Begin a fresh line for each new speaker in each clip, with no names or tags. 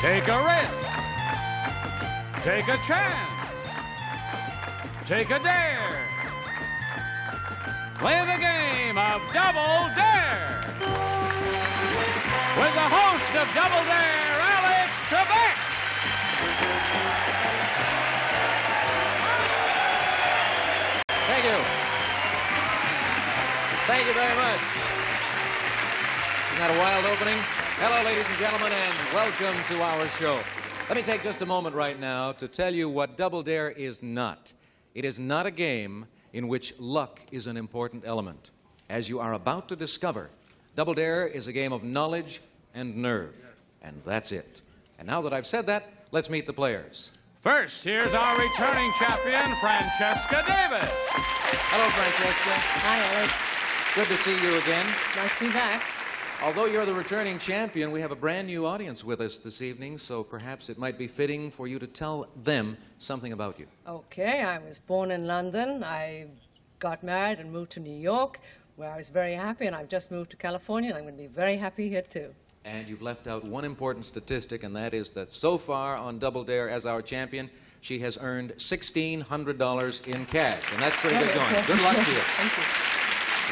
Take a risk. Take a chance. Take a dare. Play the game of Double Dare with the host of Double Dare, Alex Trebek.
Thank you. Thank you very much. Isn't that a wild opening? Hello, ladies and gentlemen, and welcome to our show. Let me take just a moment right now to tell you what Double Dare is not. It is not a game in which luck is an important element. As you are about to discover, Double Dare is a game of knowledge and nerve. And that's it. And now that I've said that, let's meet the players.
First, here's our returning champion, Francesca Davis.
Hello, Francesca.
Hi, Alex.
Good to see you again.
Nice to be back.
Although you're the returning champion, we have a brand new audience with us this evening, so perhaps it might be fitting for you to tell them something about you.
Okay, I was born in London. I got married and moved to New York, where I was very happy, and I've just moved to California, and I'm going to be very happy here, too.
And you've left out one important statistic, and that is that so far on Double Dare as our champion, she has earned $1,600 in cash, and that's pretty good going. Good luck to you.
Thank you.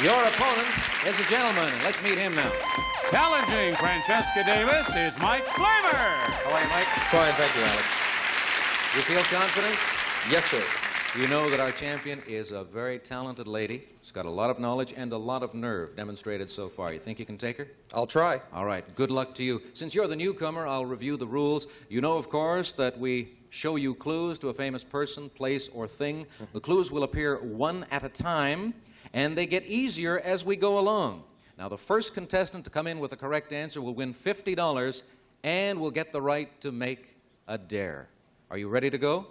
Your opponent is a gentleman, and let's meet him now.
Challenging Francesca Davis is Mike Flamer.
How are you, Mike?
Fine, thank you, Alex.
You feel confident?
Yes, sir.
You know that our champion is a very talented lady. She's got a lot of knowledge and a lot of nerve demonstrated so far. You think you can take her?
I'll try.
All right, good luck to you. Since you're the newcomer, I'll review the rules. You know, of course, that we show you clues to a famous person, place, or thing. The clues will appear one at a time, and they get easier as we go along. Now, the first contestant to come in with the correct answer will win $50 and will get the right to make a dare. Are you ready to go?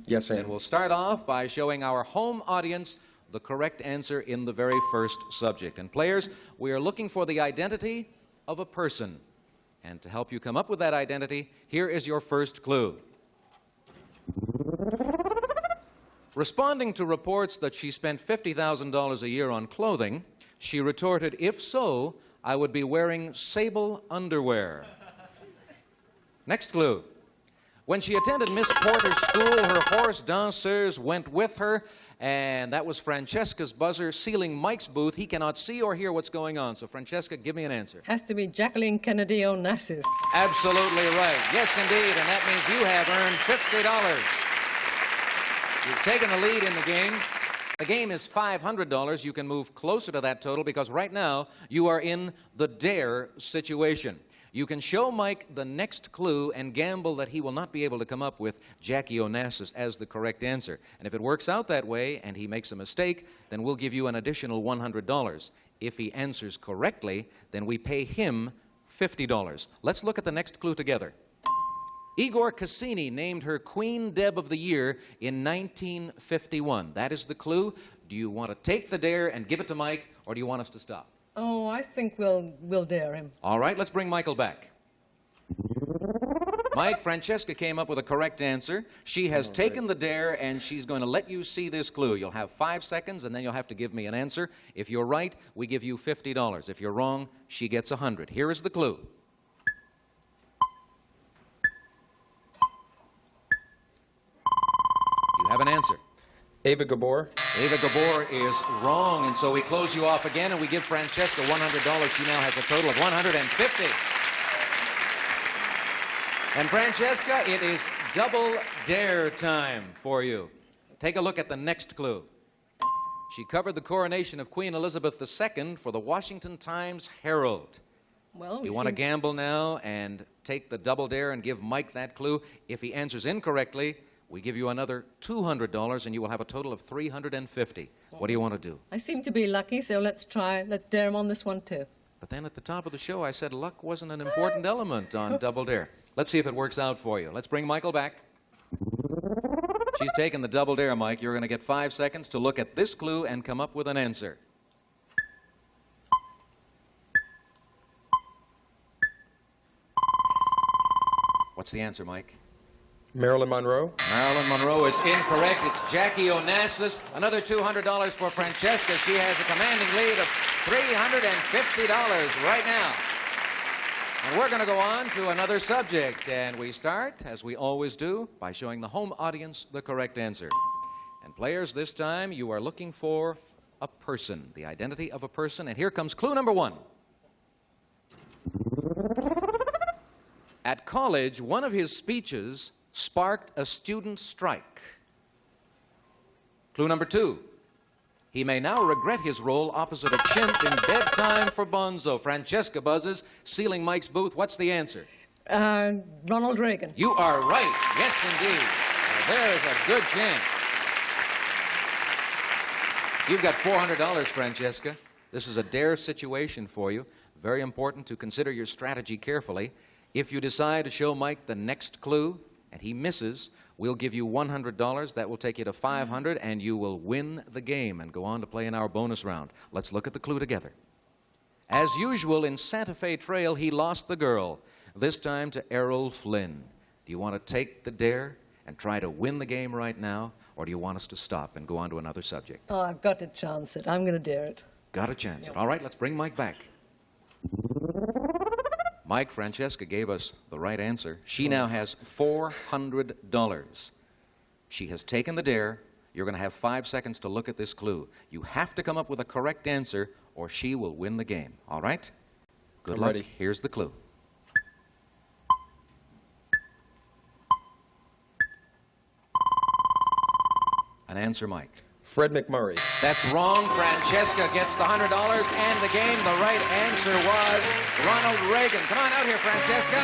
Yes, sir.
And we'll start off by showing our home audience the correct answer in the very first subject. And players, we are looking for the identity of a person. And to help you come up with that identity, here is your first clue. Responding to reports that she spent $50,000 a year on clothing, she retorted, "If so, I would be wearing sable underwear." Next clue. When she attended Miss Porter's school, her horse danseurs went with her, and that was Francesca's buzzer sealing Mike's booth. He cannot see or hear what's going on. So, Francesca, give me an answer.
Has to be Jacqueline Kennedy Onassis.
Absolutely right. Yes, indeed, and that means you have earned $50. You've taken the lead in the game. The game is $500. You can move closer to that total because right now you are in the dare situation. You can show Mike the next clue and gamble that he will not be able to come up with Jackie Onassis as the correct answer. And if it works out that way and he makes a mistake, then we'll give you an additional $100. If he answers correctly, then we pay him $50. Let's look at the next clue together. Igor Cassini named her Queen Deb of the Year in 1951. That is the clue. Do you want to take the dare and give it to Mike, or do you want us to stop?
Oh, I think we'll dare him.
All right, let's bring Michael back. Mike, Francesca came up with a correct answer. She has taken the dare, and she's going to let you see this clue. You'll have 5 seconds, and then you'll have to give me an answer. If you're right, we give you $50. If you're wrong, she gets $100. Here is the clue. You have an answer.
Ava Gabor.
Ava Gabor is wrong, and so we close you off again, and we give Francesca $100. She now has a total of $150. And Francesca, it is double dare time for you. Take a look at the next clue. She covered the coronation of Queen Elizabeth II for the Washington Times-Herald.
Well,
You want to gamble now and take the double dare and give Mike that clue. If he answers incorrectly, we give you another $200, and you will have a total of $350. What do you want to do?
I seem to be lucky, so let's try. Let's dare him on this one, too.
But then at the top of the show, I said luck wasn't an important element on Double Dare. Let's see if it works out for you. Let's bring Michael back. She's taken the Double Dare, Mike. You're going to get 5 seconds to look at this clue and come up with an answer. What's the answer, Mike?
Marilyn Monroe.
Marilyn Monroe is incorrect. It's Jackie Onassis. Another $200 for Francesca. She has a commanding lead of $350 right now. And we're going to go on to another subject. And we start, as we always do, by showing the home audience the correct answer. And players, this time you are looking for a person, the identity of a person. And here comes clue number 1. At college, one of his speeches sparked a student strike. Clue number 2. He may now regret his role opposite a chimp in Bedtime for Bonzo. Francesca buzzes, sealing Mike's booth. What's the answer?
Ronald Reagan.
You are right. Yes, indeed. Now, there's a good chance. You've got $400, Francesca. This is a dare situation for you. Very important to consider your strategy carefully. If you decide to show Mike the next clue and he misses, we'll give you $100. That will take you to $500, and you will win the game and go on to play in our bonus round. Let's look at the clue together. As usual, in Santa Fe Trail, he lost the girl, this time to Errol Flynn. Do you want to take the dare and try to win the game right now, or do you want us to stop and go on to another subject?
Oh, I've got to chance it. I'm going to dare it.
Got to chance it. All right, let's bring Mike back. Mike, Francesca gave us the right answer. She now has $400. She has taken the dare. You're going to have 5 seconds to look at this clue. You have to come up with a correct answer, or she will win the game. All right? Good
I'm
luck.
ready.
Here's the clue. An answer, Mike.
Fred McMurray.
That's wrong. Francesca gets the $100 and the game. The right answer was Ronald Reagan. Come on out here, Francesca.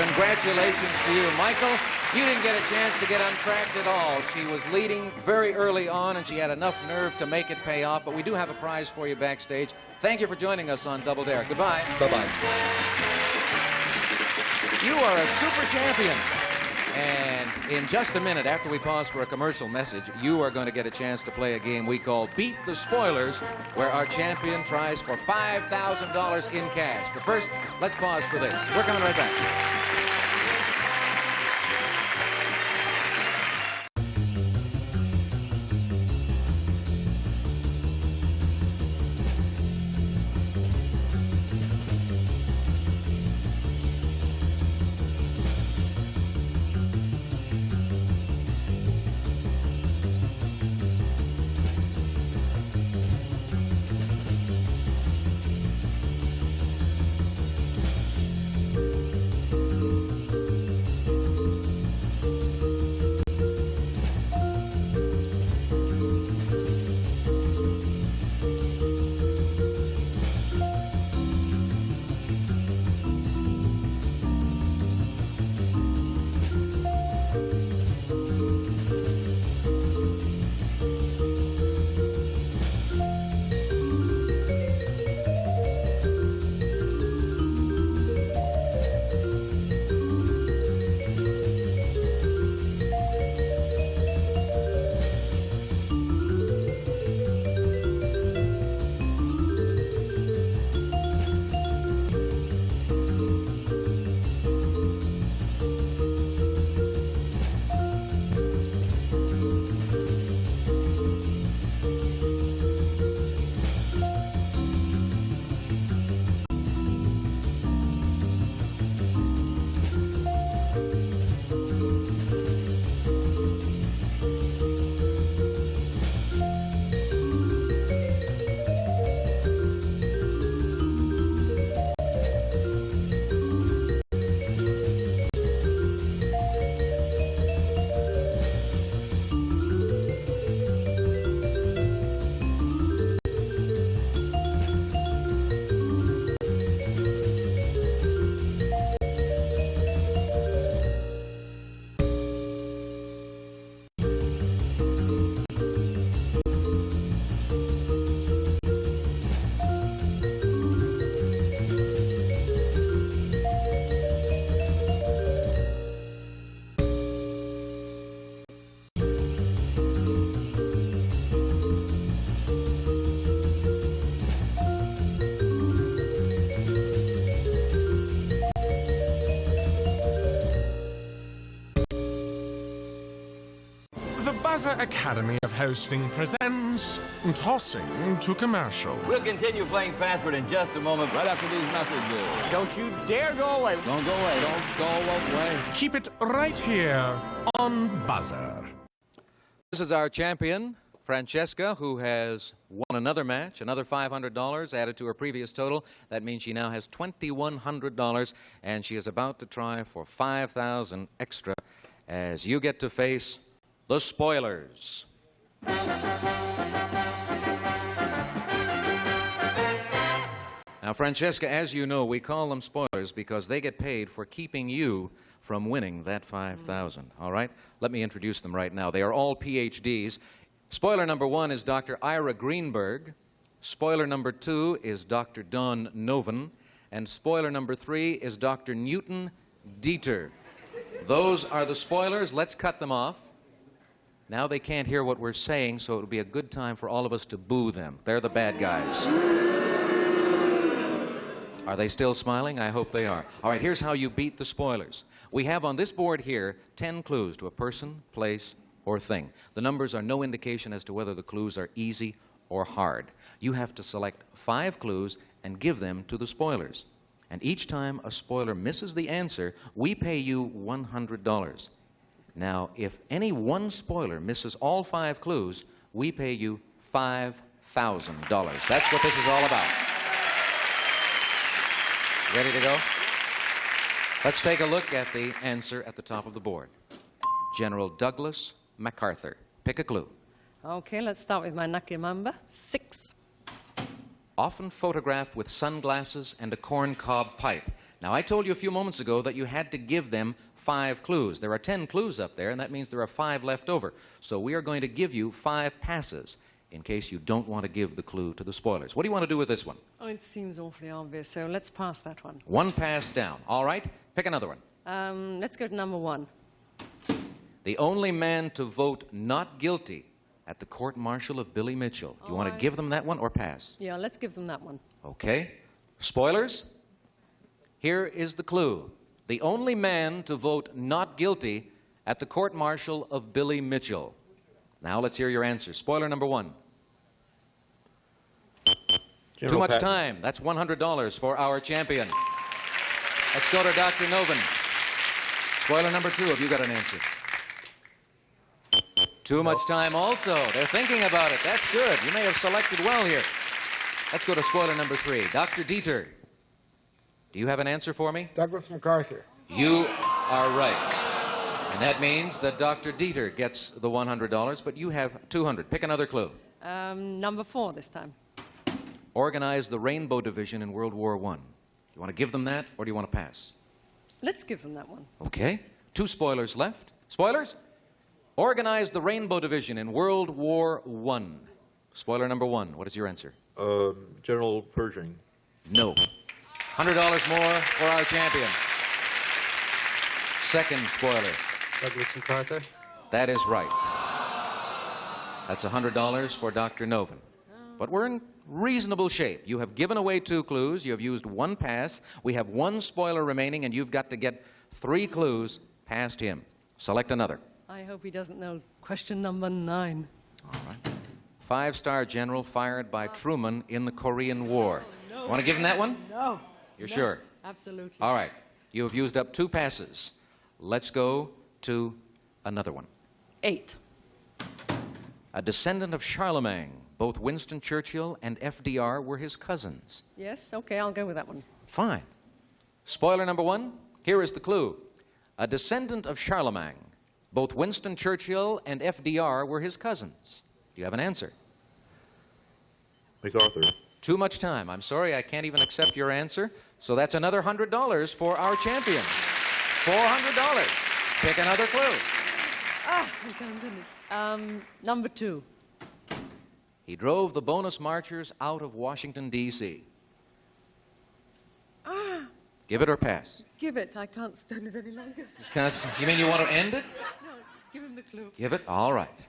Congratulations to you, Michael. You didn't get a chance to get untracked at all. She was leading very early on, and she had enough nerve to make it pay off. But we do have a prize for you backstage. Thank you for joining us on Double Dare. Goodbye.
Bye-bye.
You are a super champion. And in just a minute, after we pause for a commercial message, you are going to get a chance to play a game we call Beat the Spoilers, where our champion tries for $5,000 in cash. But first, let's pause for this. We're coming right back.
The BUZZR Academy of Hosting presents begins. Tossing to commercial.
We'll continue playing Fastward in just a moment, right after these messages.
Don't you dare go away.
Don't go away. Don't go away.
Keep it right here on BUZZR.
This is our champion, Francesca, who has won another match, another $500 added to her previous total. That means she now has $2,100, and she is about to try for $5,000 extra as you get to face the spoilers. Now, Francesca, as you know, we call them spoilers because they get paid for keeping you from winning that $5,000. All right? Let me introduce them right now. They are all PhDs. Spoiler number 1 is Dr. Ira Greenberg. Spoiler number 2 is Dr. Don Noven. And spoiler number 3 is Dr. Newton Dieter. Those are the spoilers. Let's cut them off. Now they can't hear what we're saying, so it would be a good time for all of us to boo them. They're the bad guys. Are they still smiling? I hope they are. All right, here's how you beat the spoilers. We have on this board here 10 clues to a person, place, or thing. The numbers are no indication as to whether the clues are easy or hard. You have to select 5 clues and give them to the spoilers. And each time a spoiler misses the answer, we pay you $100. Now, if any one spoiler misses all 5 clues, we pay you $5,000. That's what this is all about. Ready to go? Let's take a look at the answer at the top of the board. General Douglas MacArthur. Pick a clue.
Okay, let's start with my lucky number, 6.
Often photographed with sunglasses and a corncob pipe. Now, I told you a few moments ago that you had to give them 5 clues. There are 10 clues up there, and that means there are 5 left over. So we are going to give you 5 passes in case you don't want to give the clue to the spoilers. What do you want to do with this one?
Oh, it seems awfully obvious, so let's pass that one.
1 pass down. All right, pick another one.
Let's go to number 1.
The only man to vote not guilty at the court-martial of Billy Mitchell. Do you want to give them that one or pass?
Yeah, let's give them that one.
Okay. Spoilers? Here is the clue. The only man to vote not guilty at the court-martial of Billy Mitchell. Now let's hear your answer. Spoiler number 1. Too much time. That's $100 for our champion. Let's go to Dr. Noven. Spoiler number 2. Have you got an answer? Too much time also. They're thinking about it. That's good. You may have selected well here. Let's go to spoiler number 3. Dr. Dieter. Do you have an answer for me?
Douglas MacArthur.
You are right. And that means that Dr. Dieter gets the $100, but you have $200. Pick another clue.
Number 4 this time.
Organized the Rainbow Division in World War I. Do you want to give them that, or do you want to pass?
Let's give them that one.
Okay. 2 spoilers left. Spoilers? Organized the Rainbow Division in World War I. Spoiler number 1. What is your answer?
General Pershing.
No. $100 more for our champion. Second spoiler.
Douglas MacArthur.
That is right. That's $100 for Dr. Noven. But we're in reasonable shape. You have given away 2 clues. You have used 1 pass. We have 1 spoiler remaining, and you've got to get 3 clues past him. Select another.
I hope he doesn't know question number 9.
All right. 5-star general fired by Truman in the Korean War.
No.
Want to give him that one?
No.
You're
No.
sure?
Absolutely.
All right. You have used up 2 passes. Let's go to another one.
8.
A descendant of Charlemagne. Both Winston Churchill and FDR were his cousins.
Yes, okay, I'll go with that one.
Fine. Spoiler number 1. Here is the clue. A descendant of Charlemagne. Both Winston Churchill and FDR were his cousins. Do you have an answer?
MacArthur.
Too much time. I'm sorry, I can't even accept your answer. So that's another $100 for our champion. $400. Pick another clue.
Ah, I can't do it. Number 2.
He drove the bonus marchers out of Washington, D.C. Give it or pass?
Give it. I can't stand it any longer.
You mean you want to end it?
No, give him the clue.
Give it? All right.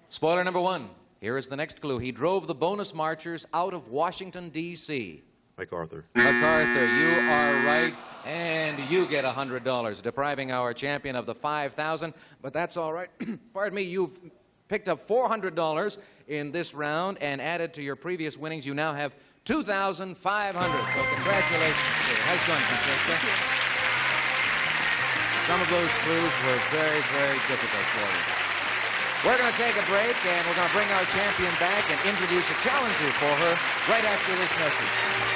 Spoiler number 1. Here is the next clue. He drove the bonus marchers out of Washington, D.C.
MacArthur.
MacArthur, you are right, and you get $100, depriving our champion of the $5,000. But that's all right. Pardon me, you've picked up $400 in this round, and added to your previous winnings, you now have $2,500. So congratulations to you. Nice going, Francesca. Some of those clues were very, very difficult for you. We're going to take a break, and we're going to bring our champion back and introduce a challenger for her right after this message.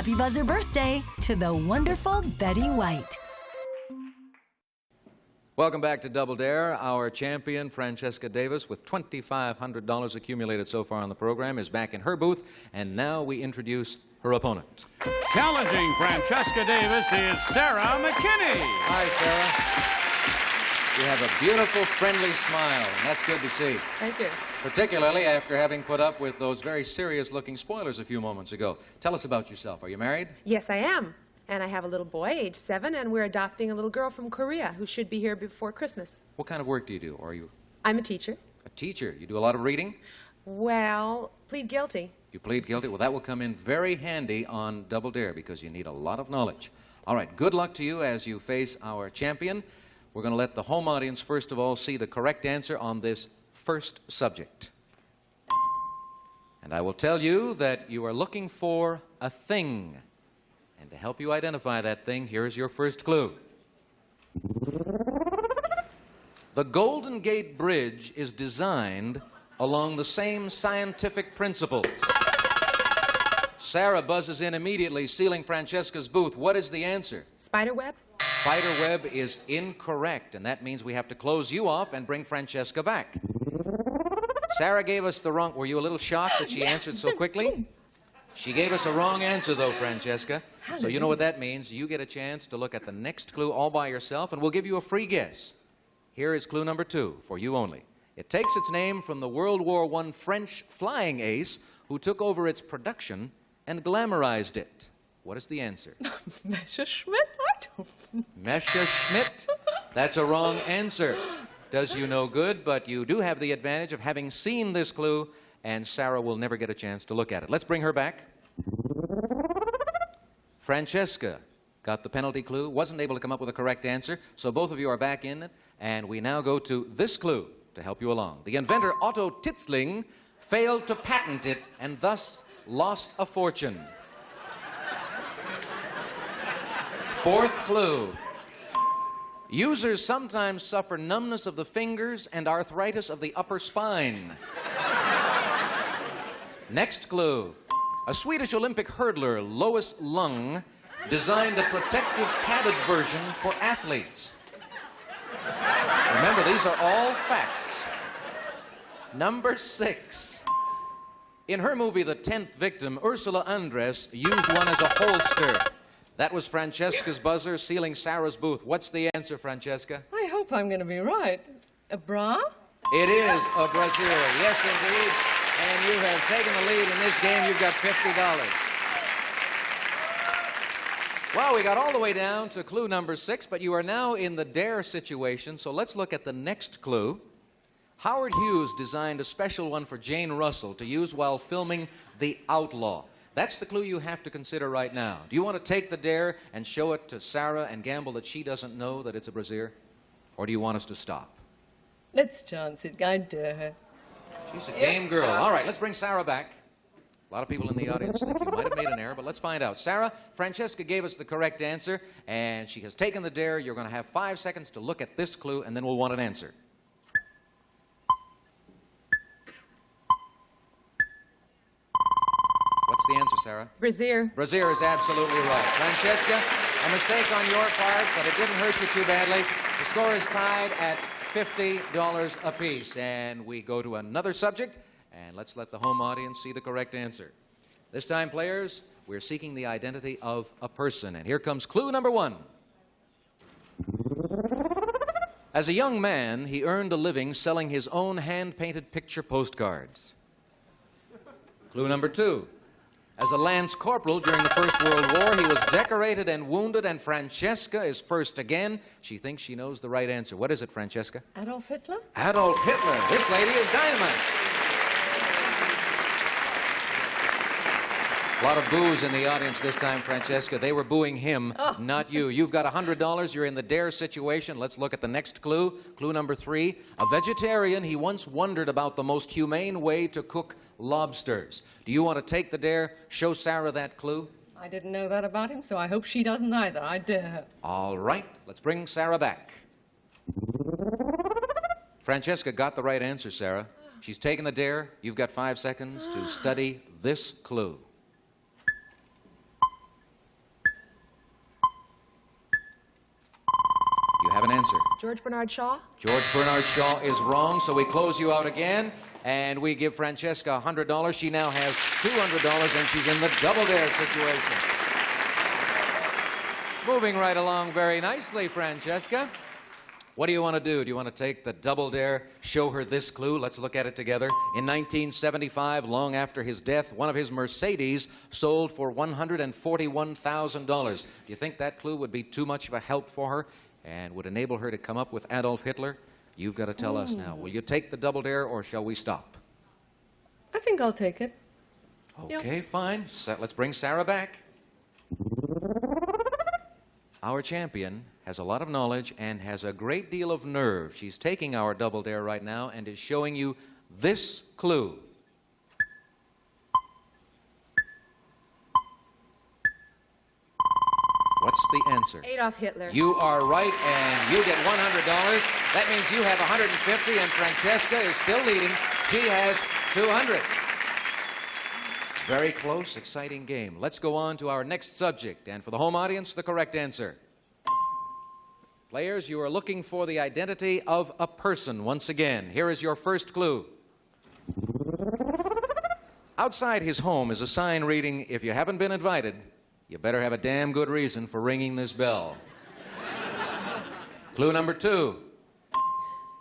Happy Buzzer birthday to the wonderful Betty White.
Welcome back to Double Dare. Our champion, Francesca Davis, with $2,500 accumulated so far on the program, is back in her booth, and now we introduce her opponent.
Challenging Francesca Davis is Sarah McKinney.
Hi, Sarah. You have a beautiful, friendly smile, and that's good to see.
Thank you.
Particularly after having put up with those very serious-looking spoilers a few moments ago. Tell us about yourself. Are you married?
Yes, I am. And I have a little boy, age 7, and we're adopting a little girl from Korea who should be here before Christmas.
What kind of work do you do? Are you
I'm a teacher.
a teacher? You do a lot of reading?
Well, plead guilty.
You plead guilty? Well, that will come in very handy on Double Dare because you need a lot of knowledge. All right, good luck to you as you face our champion. We're going to let the home audience, first of all, see the correct answer on this first subject. And I will tell you that you are looking for a thing. And to help you identify that thing, here is your first clue. The Golden Gate Bridge is designed along the same scientific principles. Sarah buzzes in immediately, sealing Francesca's booth. What is the answer?
Spiderweb?
Spiderweb is incorrect, and that means we have to close you off and bring Francesca back. Sarah gave us the wrong... Were you a little shocked that she answered so quickly? She gave us a wrong answer, though, Francesca. So you know what that means. You get a chance to look at the next clue all by yourself, and we'll give you a free guess. Here is clue number 2, for you only. It takes its name from the World War I French flying ace who took over its production and glamorized it. What is the answer?
Messerschmitt? I don't.
Messerschmitt? That's a wrong answer. Does you no good, but you do have the advantage of having seen this clue, and Sarah will never get a chance to look at it. Let's bring her back. Francesca got the penalty clue, wasn't able to come up with a correct answer, so both of you are back in it, and we now go to this clue to help you along. The inventor Otto Titzling failed to patent it and thus lost a fortune. Fourth clue. Users sometimes suffer numbness of the fingers and arthritis of the upper spine. Next clue. A Swedish Olympic hurdler, Lois Lung, designed a protective padded version for athletes. Remember, these are all facts. Number 6. In her movie, The 10th Victim, Ursula Andress used one as a holster. That was Francesca's buzzer sealing Sarah's booth. What's the answer, Francesca?
I hope I'm going to be right. A bra?
It is a brassiere. Yes, indeed. And you have taken the lead in this game. You've got $50. Well, we got all the way down to clue number 6, but you are now in the dare situation, so let's look at the next clue. Howard Hughes designed a special one for Jane Russell to use while filming The Outlaw. That's the clue you have to consider right now. Do you want to take the dare and show it to Sarah and gamble that she doesn't know that it's a brassiere? Or do you want us to stop?
Let's chance it. I dare her.
She's a game girl. All right, let's bring Sarah back. A lot of people in the audience think you might have made an error, but let's find out. Sarah, Francesca gave us the correct answer, and she has taken the dare. You're going to have 5 seconds to look at this clue, and then we'll want an answer. What's the answer, Sarah?
Brazier.
Brazier is absolutely right. Francesca, a mistake on your part, but it didn't hurt you too badly. The score is tied at $50 apiece. And we go to another subject, and let's let the home audience see the correct answer. This time, players, we're seeking the identity of a person. And here comes clue number 1. As a young man, he earned a living selling his own hand-painted picture postcards. Clue number 2. As a lance corporal during the First World War, he was decorated and wounded, and Francesca is first again. She thinks she knows the right answer. What is it, Francesca?
Adolf Hitler?
Adolf Hitler. This lady is dynamite. A lot of boos in the audience this time, Francesca. They were booing him, not you. You've got $100. You're in the dare situation. Let's look at the next clue. Clue number 3. A vegetarian, he once wondered about the most humane way to cook lobsters. Do you want to take the dare? Show Sarah that clue?
I didn't know that about him, so I hope she doesn't either. I dare her.
All right. Let's bring Sarah back. Francesca got the right answer, Sarah. She's taken the dare. You've got 5 seconds to study this clue. You have an answer.
George Bernard Shaw.
George Bernard Shaw is wrong, so we close you out again, and we give Francesca $100. She now has $200, and she's in the double dare situation. Moving right along very nicely, Francesca. What do you want to do? Do you want to take the double dare, show her this clue? Let's look at it together. In 1975, long after his death, one of his Mercedes sold for $141,000. Do you think that clue would be too much of a help for her and would enable her to come up with Adolf Hitler? You've got to tell us now. Will you take the double dare, or shall we stop?
I think I'll take it.
Okay, fine. So let's bring Sarah back. Our champion has a lot of knowledge and has a great deal of nerve. She's taking our double dare right now and is showing you this clue. What's the answer?
Adolf Hitler.
You are right, and you get $100. That means you have $150, and Francesca is still leading. She has $200. Very close, exciting game. Let's go on to our next subject, and for the home audience, the correct answer. Players, you are looking for the identity of a person once again. Here is your first clue. Outside his home is a sign reading, "If you haven't been invited, you better have a damn good reason for ringing this bell." Clue number 2.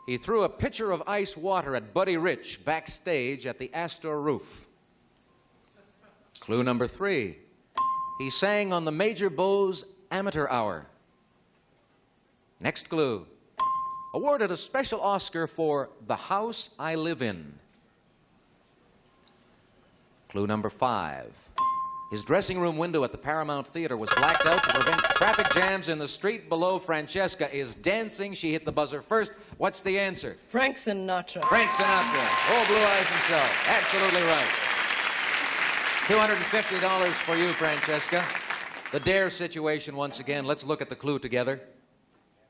He threw a pitcher of ice water at Buddy Rich backstage at the Astor roof. Clue number 3. He sang on the Major Bowes Amateur Hour. Next clue. Awarded a special Oscar for The House I Live In. Clue number 5. His dressing room window at the Paramount Theater was blacked out to prevent traffic jams in the street below. Francesca is dancing. She hit the buzzer first. What's the answer?
Frank Sinatra.
Frank Sinatra. Old Blue Eyes himself. Absolutely right. $250 for you, Francesca. The dare situation once again. Let's look at the clue together.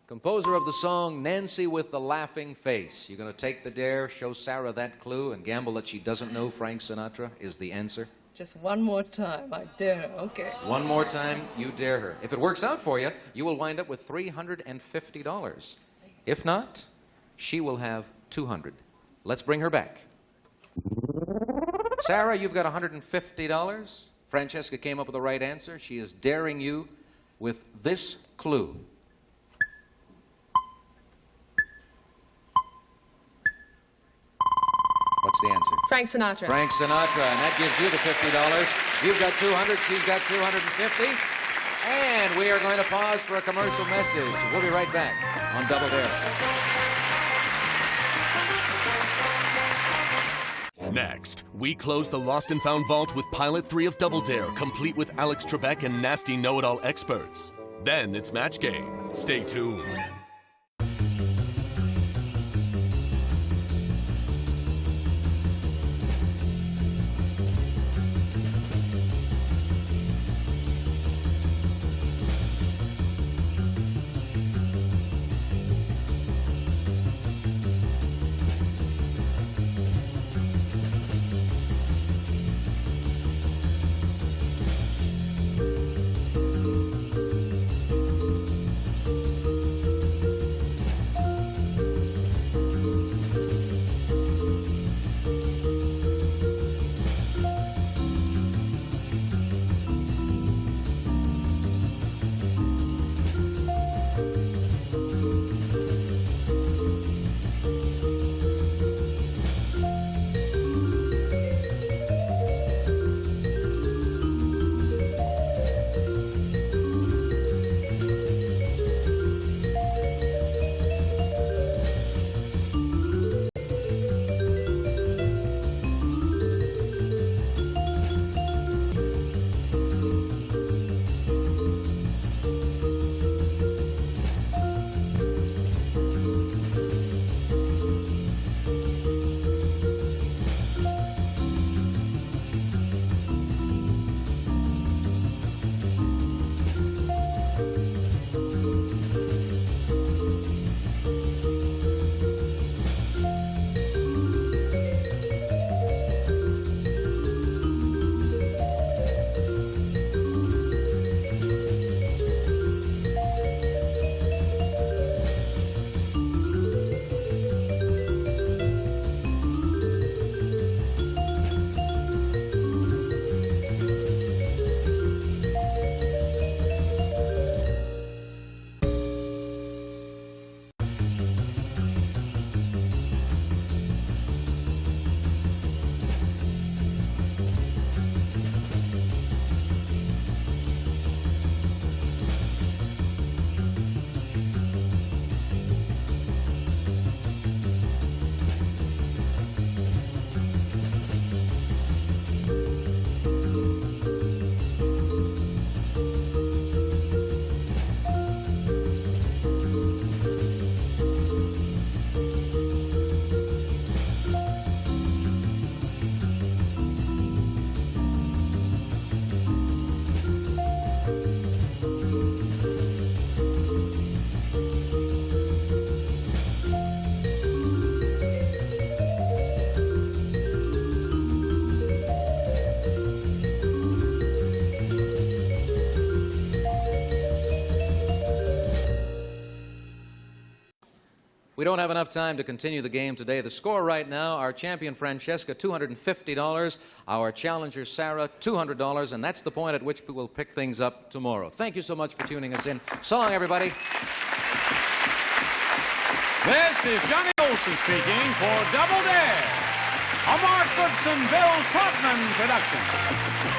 Composer of the song Nancy with the Laughing Face. You're going to take the dare, show Sarah that clue, and gamble that she doesn't know Frank Sinatra is the answer?
Just one more time. I dare. Okay.
One more time, you dare her. If it works out for you, you will wind up with $350. If not, she will have $200. Let's bring her back. Sarah, you've got $150. Francesca came up with the right answer. She is daring you with this clue. What's the answer?
Frank Sinatra.
Frank Sinatra, and that gives you the $50. You've got $200, she's got $250. And we are going to pause for a commercial message. We'll be right back on Double Dare.
Next, we close the Lost and Found vault with Pilot 3 of Double Dare, complete with Alex Trebek and nasty know-it-all experts. Then it's match game. Stay tuned.
We don't have enough time to continue the game today. The score right now, our champion Francesca, $250. Our challenger Sarah, $200. And that's the point at which we will pick things up tomorrow. Thank you so much for tuning us in. So long, everybody.
This is Johnny Olson speaking for Double Dare, a Mark Goodson, Bill Trotman production.